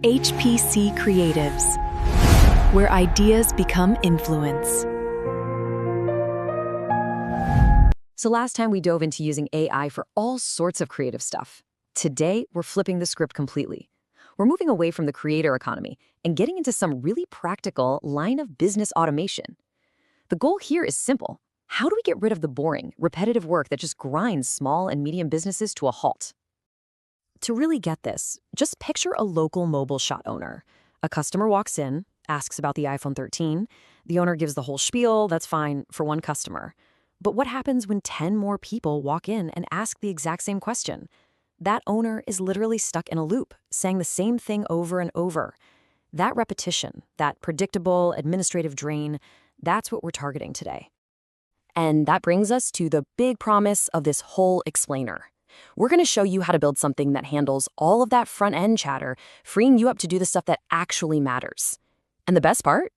HPC Creatives, where ideas become influence. So last time we dove into using AI for all sorts of creative stuff. Today, we're flipping the script completely. We're moving away from the creator economy and getting into some really practical line of business automation. The goal here is simple. How do we get rid of the boring, repetitive work that just grinds small and medium businesses to a halt? To really get this, just picture a local mobile shop owner. A customer walks in, asks about the iPhone 13. The owner gives the whole spiel. That's fine for one customer. But what happens when 10 more people walk in and ask the exact same question? That owner is literally stuck in a loop, saying the same thing over and over. That repetition, that predictable administrative drain, that's what we're targeting today. And that brings us to the big promise of this whole explainer. We're going to show you how to build something that handles all of that front-end chatter, freeing you up to do the stuff that actually matters. And the best part?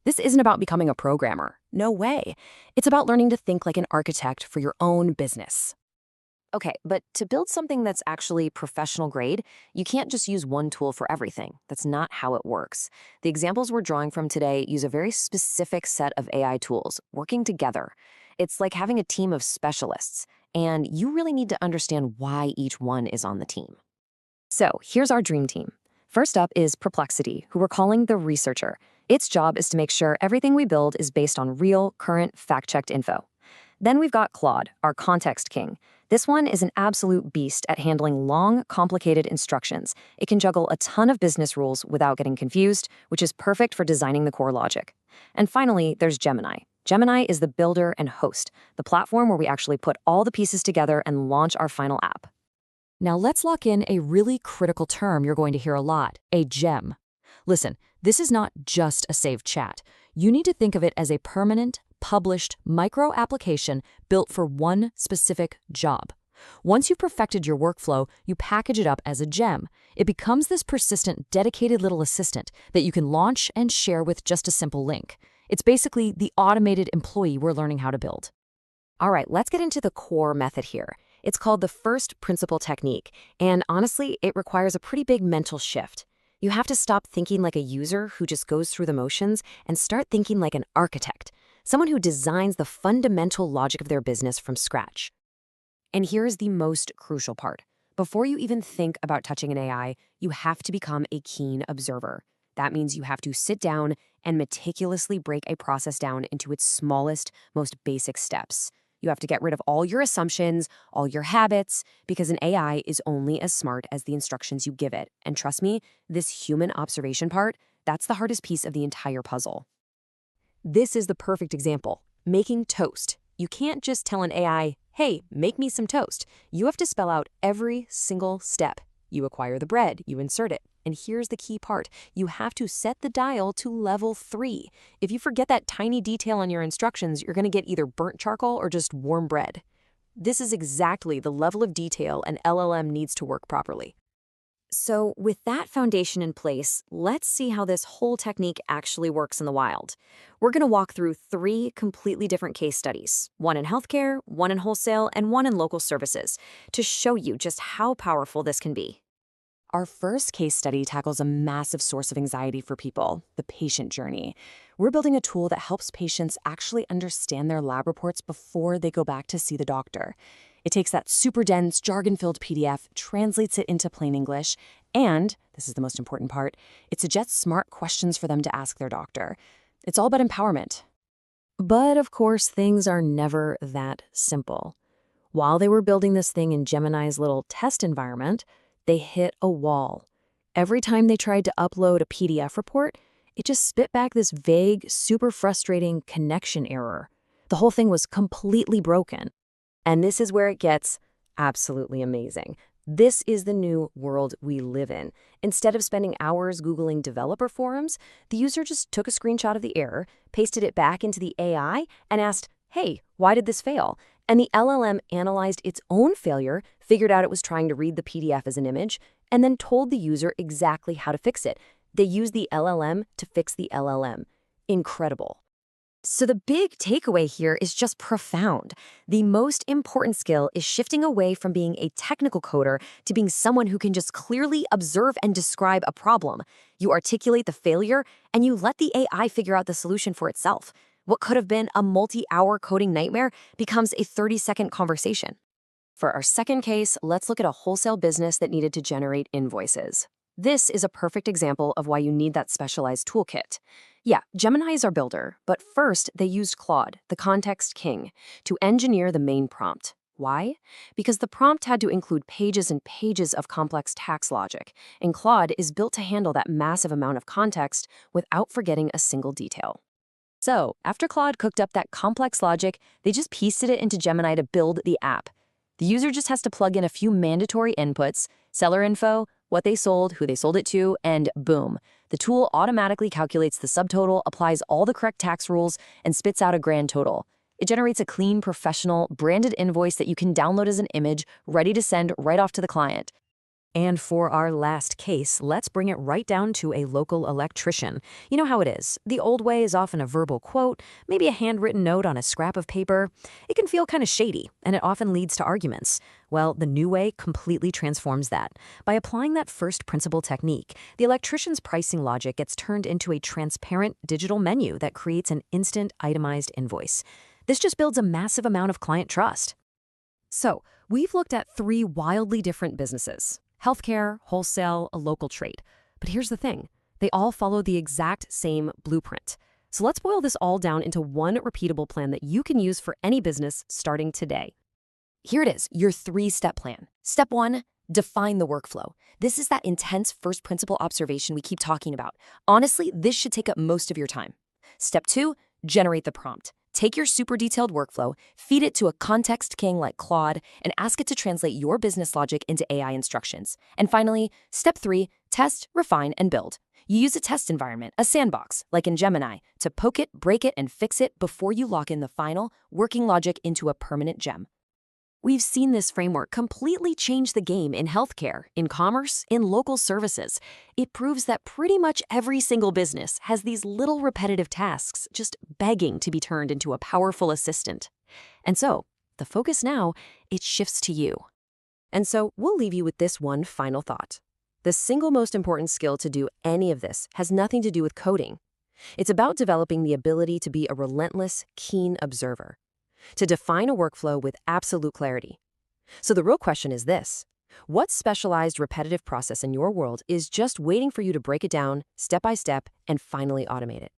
This isn't about becoming a programmer. No way. It's about learning to think like an architect for your own business. Okay, but to build something that's actually professional grade, you can't just use one tool for everything. That's not how it works. The examples we're drawing from today use a very specific set of AI tools working together. It's like having a team of specialists, and you really need to understand why each one is on the team. So here's our dream team. First up is Perplexity, who we're calling the researcher. Its job is to make sure everything we build is based on real, current, fact-checked info. Then we've got Claude, our context king. This one is an absolute beast at handling long, complicated instructions. It can juggle a ton of business rules without getting confused, which is perfect for designing the core logic. And finally, there's Gemini. Gemini is the builder and host, the platform where we actually put all the pieces together and launch our final app. Now let's lock in a really critical term you're going to hear a lot, a gem. Listen, this is not just a saved chat. You need to think of it as a permanent, published micro application built for one specific job. Once you've perfected your workflow, you package it up as a gem. It becomes this persistent, dedicated little assistant that you can launch and share with just a simple link. It's basically the automated employee we're learning how to build. All right, let's get into the core method here. It's called the first principle technique, and honestly, it requires a pretty big mental shift. You have to stop thinking like a user who just goes through the motions and start thinking like an architect, someone who designs the fundamental logic of their business from scratch. And here's the most crucial part. Before you even think about touching an AI, you have to become a keen observer. That means you have to sit down and meticulously break a process down into its smallest, most basic steps. You have to get rid of all your assumptions, all your habits, because an AI is only as smart as the instructions you give it. And trust me, this human observation part, that's the hardest piece of the entire puzzle. This is the perfect example, making toast. You can't just tell an AI, hey, make me some toast. You have to spell out every single step. You acquire the bread, you insert it. And here's the key part. You have to set the dial to level 3. If you forget that tiny detail on your instructions, you're going to get either burnt charcoal or just warm bread. This is exactly the level of detail an LLM needs to work properly. So with that foundation in place, let's see how this whole technique actually works in the wild. We're going to walk through 3 completely different case studies, one in healthcare, one in wholesale, and one in local services, to show you just how powerful this can be. Our first case study tackles a massive source of anxiety for people, the patient journey. We're building a tool that helps patients actually understand their lab reports before they go back to see the doctor. It takes that super dense, jargon-filled PDF, translates it into plain English, and, this is the most important part, it suggests smart questions for them to ask their doctor. It's all about empowerment. But of course, things are never that simple. While they were building this thing in Gemini's little test environment, they hit a wall. Every time they tried to upload a PDF report, it just spit back this vague, super frustrating connection error. The whole thing was completely broken. And this is where it gets absolutely amazing. This is the new world we live in. Instead of spending hours Googling developer forums, the user just took a screenshot of the error, pasted it back into the AI, and asked, hey, why did this fail? And the LLM analyzed its own failure, figured out it was trying to read the PDF as an image, and then told the user exactly how to fix it. They used the LLM to fix the LLM. Incredible. So the big takeaway here is just profound. The most important skill is shifting away from being a technical coder to being someone who can just clearly observe and describe a problem. You articulate the failure, and you let the AI figure out the solution for itself. What could have been a multi-hour coding nightmare becomes a 30-second conversation. For our second case, let's look at a wholesale business that needed to generate invoices. This is a perfect example of why you need that specialized toolkit. Yeah, Gemini is our builder, but first they used Claude, the context king, to engineer the main prompt. Why? Because the prompt had to include pages and pages of complex tax logic, and Claude is built to handle that massive amount of context without forgetting a single detail. So, after Claude cooked up that complex logic, they just pasted it into Gemini to build the app. The user just has to plug in a few mandatory inputs, seller info, what they sold, who they sold it to, and boom. The tool automatically calculates the subtotal, applies all the correct tax rules, and spits out a grand total. It generates a clean, professional, branded invoice that you can download as an image, ready to send right off to the client. And for our last case, let's bring it right down to a local electrician. You know how it is. The old way is often a verbal quote, maybe a handwritten note on a scrap of paper. It can feel kind of shady, and it often leads to arguments. Well, the new way completely transforms that. By applying that first principle technique, the electrician's pricing logic gets turned into a transparent digital menu that creates an instant itemized invoice. This just builds a massive amount of client trust. So, we've looked at 3 wildly different businesses: healthcare, wholesale, a local trade. But here's the thing. They all follow the exact same blueprint. So let's boil this all down into one repeatable plan that you can use for any business starting today. Here it is, your 3-step plan. Step 1, define the workflow. This is that intense first principle observation we keep talking about. Honestly, this should take up most of your time. Step 2, generate the prompt. Take your super detailed workflow, feed it to a context king like Claude, and ask it to translate your business logic into AI instructions. And finally, step 3, test, refine, and build. You use a test environment, a sandbox, like in Gemini, to poke it, break it, and fix it before you lock in the final, working logic into a permanent gem. We've seen this framework completely change the game in healthcare, in commerce, in local services. It proves that pretty much every single business has these little repetitive tasks just begging to be turned into a powerful assistant. And so, the focus now, it shifts to you. And so, we'll leave you with this one final thought. The single most important skill to do any of this has nothing to do with coding. It's about developing the ability to be a relentless, keen observer, to define a workflow with absolute clarity. So the real question is this: what specialized repetitive process in your world is just waiting for you to break it down step by step and finally automate it?